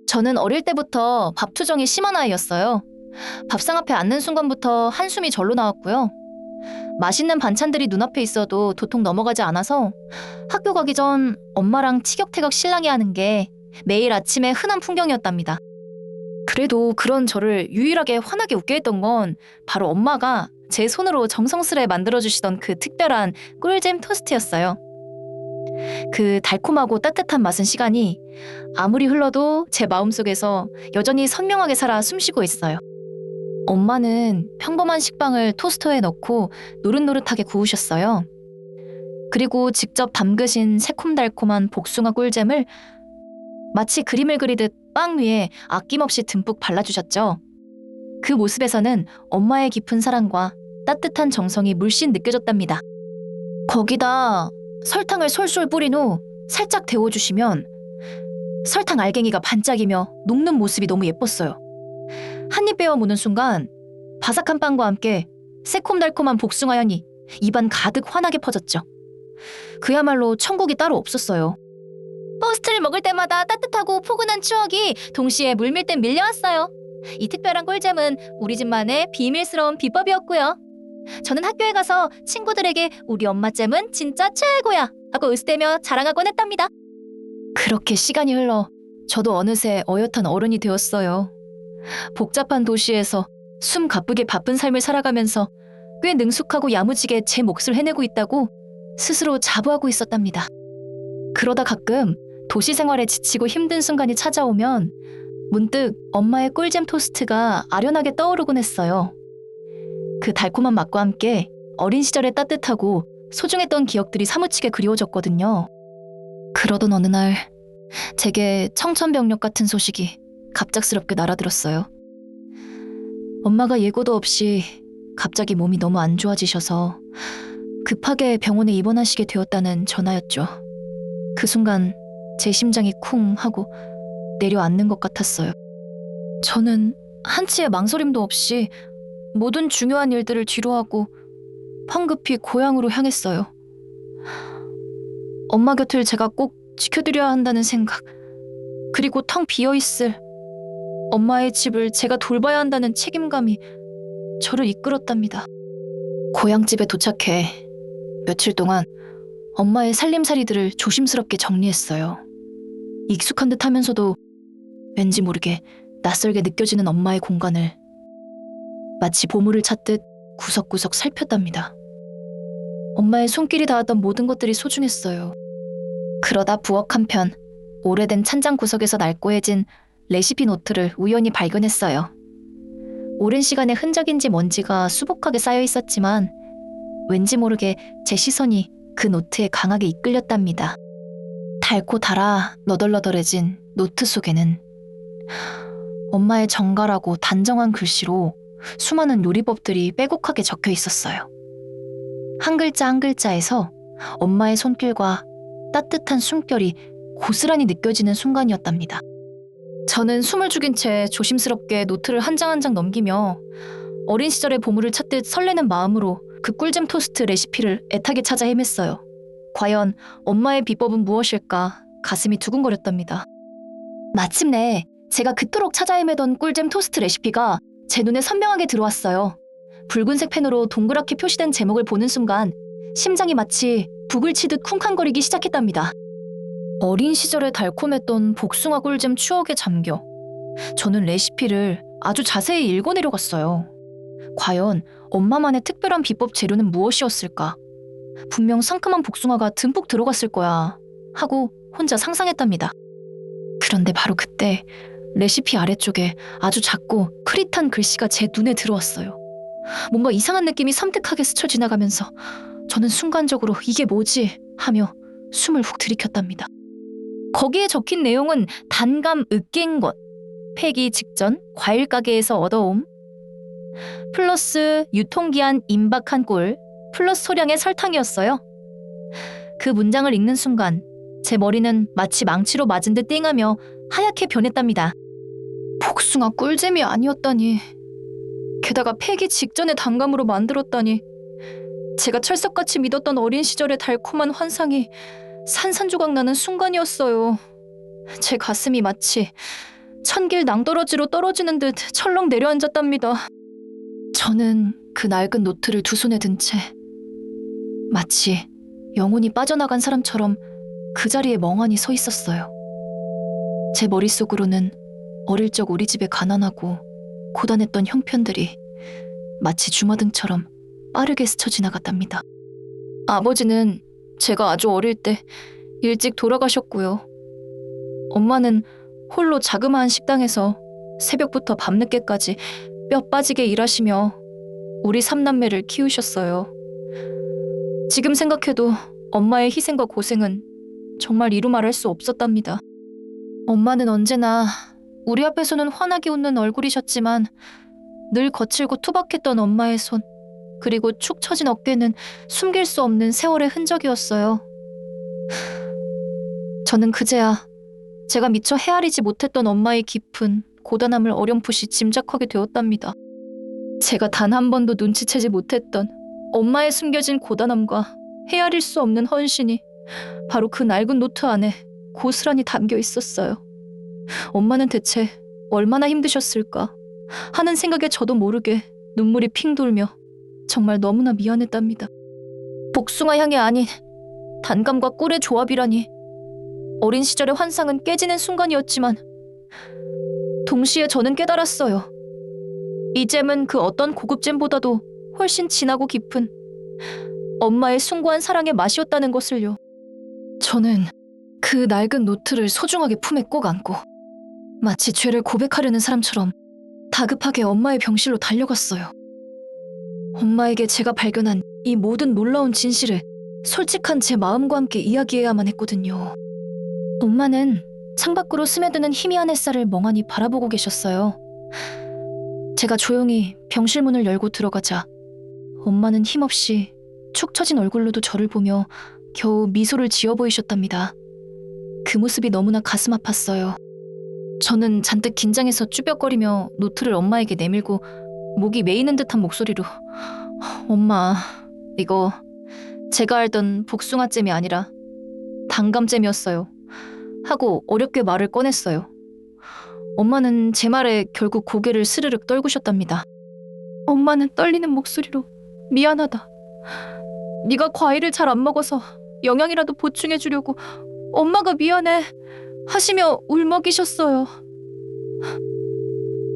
저는 어릴 때부터 밥투정이 심한 아이였어요. 밥상 앞에 앉는 순간부터 한숨이 절로 나왔고요. 맛있는 반찬들이 눈앞에 있어도 도통 넘어가지 않아서 학교 가기 전 엄마랑 티격태격 실랑이 하는 게 매일 아침에 흔한 풍경이었답니다. 그래도 그런 저를 유일하게 환하게 웃게 했던 건 바로 엄마가 제 손으로 정성스레 만들어주시던 그 특별한 꿀잼 토스트였어요. 그 달콤하고 따뜻한 맛은 시간이 아무리 흘러도 제 마음속에서 여전히 선명하게 살아 숨쉬고 있어요. 엄마는 평범한 식빵을 토스터에 넣고 노릇노릇하게 구우셨어요. 그리고 직접 담그신 새콤달콤한 복숭아 꿀잼을 마치 그림을 그리듯 빵 위에 아낌없이 듬뿍 발라주셨죠. 그 모습에서는 엄마의 깊은 사랑과 따뜻한 정성이 물씬 느껴졌답니다. 거기다 설탕을 솔솔 뿌린 후 살짝 데워주시면 설탕 알갱이가 반짝이며 녹는 모습이 너무 예뻤어요. 한 입 베어 무는 순간 바삭한 빵과 함께 새콤달콤한 복숭아 향이 입안 가득 환하게 퍼졌죠. 그야말로 천국이 따로 없었어요. 토스트를 먹을 때마다 따뜻하고 포근한 추억이 동시에 물밀듯 밀려왔어요. 이 특별한 꿀잼은 우리 집만의 비밀스러운 비법이었고요. 저는 학교에 가서 친구들에게 우리 엄마 잼은 진짜 최고야 하고 으스대며 자랑하곤 했답니다. 그렇게 시간이 흘러 저도 어느새 어엿한 어른이 되었어요. 복잡한 도시에서 숨 가쁘게 바쁜 삶을 살아가면서 꽤 능숙하고 야무지게 제 몫을 해내고 있다고 스스로 자부하고 있었답니다. 그러다 가끔 도시 생활에 지치고 힘든 순간이 찾아오면 문득 엄마의 꿀잼 토스트가 아련하게 떠오르곤 했어요. 그 달콤한 맛과 함께 어린 시절의 따뜻하고 소중했던 기억들이 사무치게 그리워졌거든요. 그러던 어느 날 제게 청천벽력 같은 소식이 갑작스럽게 날아들었어요. 엄마가 예고도 없이 갑자기 몸이 너무 안 좋아지셔서 급하게 병원에 입원하시게 되었다는 전화였죠. 그 순간 제 심장이 쿵 하고 내려앉는 것 같았어요. 저는 한치의 망설임도 없이 모든 중요한 일들을 뒤로하고 황급히 고향으로 향했어요. 엄마 곁을 제가 꼭 지켜드려야 한다는 생각, 그리고 텅 비어있을 엄마의 집을 제가 돌봐야 한다는 책임감이 저를 이끌었답니다. 고향집에 도착해 며칠 동안 엄마의 살림살이들을 조심스럽게 정리했어요. 익숙한 듯 하면서도 왠지 모르게 낯설게 느껴지는 엄마의 공간을 마치 보물을 찾듯 구석구석 살폈답니다. 엄마의 손길이 닿았던 모든 것들이 소중했어요. 그러다 부엌 한편 오래된 찬장 구석에서 낡고해진 레시피 노트를 우연히 발견했어요. 오랜 시간의 흔적인지 먼지가 수북하게 쌓여 있었지만 왠지 모르게 제 시선이 그 노트에 강하게 이끌렸답니다. 달고 달아 너덜너덜해진 노트 속에는 엄마의 정갈하고 단정한 글씨로 수많은 요리법들이 빼곡하게 적혀 있었어요. 한 글자 한 글자에서 엄마의 손길과 따뜻한 숨결이 고스란히 느껴지는 순간이었답니다. 저는 숨을 죽인 채 조심스럽게 노트를 한 장 한 장 넘기며 어린 시절의 보물을 찾듯 설레는 마음으로 그 꿀잼 토스트 레시피를 애타게 찾아 헤맸어요. 과연 엄마의 비법은 무엇일까 가슴이 두근거렸답니다. 마침내 제가 그토록 찾아 헤매던 꿀잼 토스트 레시피가 제 눈에 선명하게 들어왔어요. 붉은색 펜으로 동그랗게 표시된 제목을 보는 순간 심장이 마치 북을 치듯 쿵쾅거리기 시작했답니다. 어린 시절에 달콤했던 복숭아 꿀잼 추억에 잠겨 저는 레시피를 아주 자세히 읽어내려갔어요. 과연 엄마만의 특별한 비법 재료는 무엇이었을까? 분명 상큼한 복숭아가 듬뿍 들어갔을 거야 하고 혼자 상상했답니다. 그런데 바로 그때 레시피 아래쪽에 아주 작고 크릿한 글씨가 제 눈에 들어왔어요. 뭔가 이상한 느낌이 섬뜩하게 스쳐 지나가면서 저는 순간적으로 이게 뭐지? 하며 숨을 훅 들이켰답니다. 거기에 적힌 내용은 단감 으깬 것, 폐기 직전 과일 가게에서 얻어옴, 플러스 유통기한 임박한 꿀, 플러스 소량의 설탕이었어요. 그 문장을 읽는 순간 제 머리는 마치 망치로 맞은 듯 띵하며 하얗게 변했답니다. 복숭아 꿀잼이 아니었다니. 게다가 폐기 직전의 단감으로 만들었다니. 제가 철석같이 믿었던 어린 시절의 달콤한 환상이 산산조각 나는 순간이었어요. 제 가슴이 마치 천길 낭떠러지로 떨어지는 듯 철렁 내려앉았답니다. 저는 그 낡은 노트를 두 손에 든 채 마치 영혼이 빠져나간 사람처럼 그 자리에 멍하니 서 있었어요. 제 머릿속으로는 어릴 적 우리 집에 가난하고 고단했던 형편들이 마치 주마등처럼 빠르게 스쳐 지나갔답니다. 아버지는 제가 아주 어릴 때 일찍 돌아가셨고요. 엄마는 홀로 자그마한 식당에서 새벽부터 밤늦게까지 뼈 빠지게 일하시며 우리 삼남매를 키우셨어요. 지금 생각해도 엄마의 희생과 고생은 정말 이루 말할 수 없었답니다. 엄마는 언제나 우리 앞에서는 환하게 웃는 얼굴이셨지만 늘 거칠고 투박했던 엄마의 손, 그리고 축 처진 어깨는 숨길 수 없는 세월의 흔적이었어요. 저는 그제야 제가 미처 헤아리지 못했던 엄마의 깊은 고단함을 어렴풋이 짐작하게 되었답니다. 제가 단 한 번도 눈치채지 못했던 엄마의 숨겨진 고단함과 헤아릴 수 없는 헌신이 바로 그 낡은 노트 안에 고스란히 담겨 있었어요. 엄마는 대체 얼마나 힘드셨을까 하는 생각에 저도 모르게 눈물이 핑 돌며 정말 너무나 미안했답니다. 복숭아 향이 아닌 단감과 꿀의 조합이라니. 어린 시절의 환상은 깨지는 순간이었지만 동시에 저는 깨달았어요. 이 잼은 그 어떤 고급 잼보다도 훨씬 진하고 깊은 엄마의 숭고한 사랑의 맛이었다는 것을요. 저는 그 낡은 노트를 소중하게 품에 꼭 안고 마치 죄를 고백하려는 사람처럼 다급하게 엄마의 병실로 달려갔어요. 엄마에게 제가 발견한 이 모든 놀라운 진실을 솔직한 제 마음과 함께 이야기해야만 했거든요. 엄마는 창밖으로 스며드는 희미한 햇살을 멍하니 바라보고 계셨어요. 제가 조용히 병실 문을 열고 들어가자 엄마는 힘없이 축 처진 얼굴로도 저를 보며 겨우 미소를 지어 보이셨답니다. 그 모습이 너무나 가슴 아팠어요. 저는 잔뜩 긴장해서 쭈뼛거리며 노트를 엄마에게 내밀고 목이 메이는 듯한 목소리로 엄마, 이거 제가 알던 복숭아잼이 아니라 단감잼이었어요 하고 어렵게 말을 꺼냈어요. 엄마는 제 말에 결국 고개를 스르륵 떨구셨답니다. 엄마는 떨리는 목소리로 미안하다. 네가 과일을 잘 안 먹어서 영양이라도 보충해 주려고 엄마가 미안해 하시며 울먹이셨어요.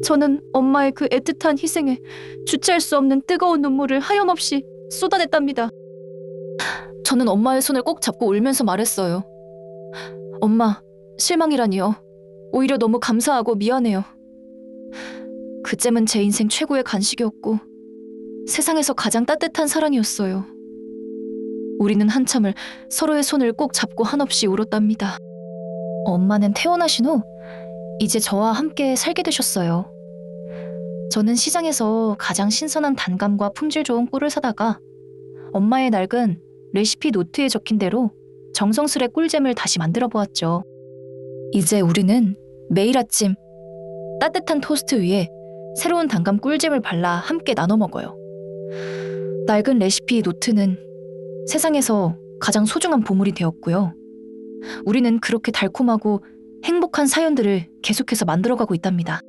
저는 엄마의 그 애틋한 희생에 주체할 수 없는 뜨거운 눈물을 하염없이 쏟아냈답니다. 저는 엄마의 손을 꼭 잡고 울면서 말했어요. 엄마, 실망이라니요. 오히려 너무 감사하고 미안해요. 그 잼은 제 인생 최고의 간식이었고 세상에서 가장 따뜻한 사랑이었어요. 우리는 한참을 서로의 손을 꼭 잡고 한없이 울었답니다. 엄마는 퇴원하신 후 이제 저와 함께 살게 되셨어요. 저는 시장에서 가장 신선한 단감과 품질 좋은 꿀을 사다가 엄마의 낡은 레시피 노트에 적힌 대로 정성스레 꿀잼을 다시 만들어 보았죠. 이제 우리는 매일 아침 따뜻한 토스트 위에 새로운 단감 꿀잼을 발라 함께 나눠 먹어요. 낡은 레시피 노트는 세상에서 가장 소중한 보물이 되었고요. 우리는 그렇게 달콤하고 행복한 사연들을 계속해서 만들어가고 있답니다.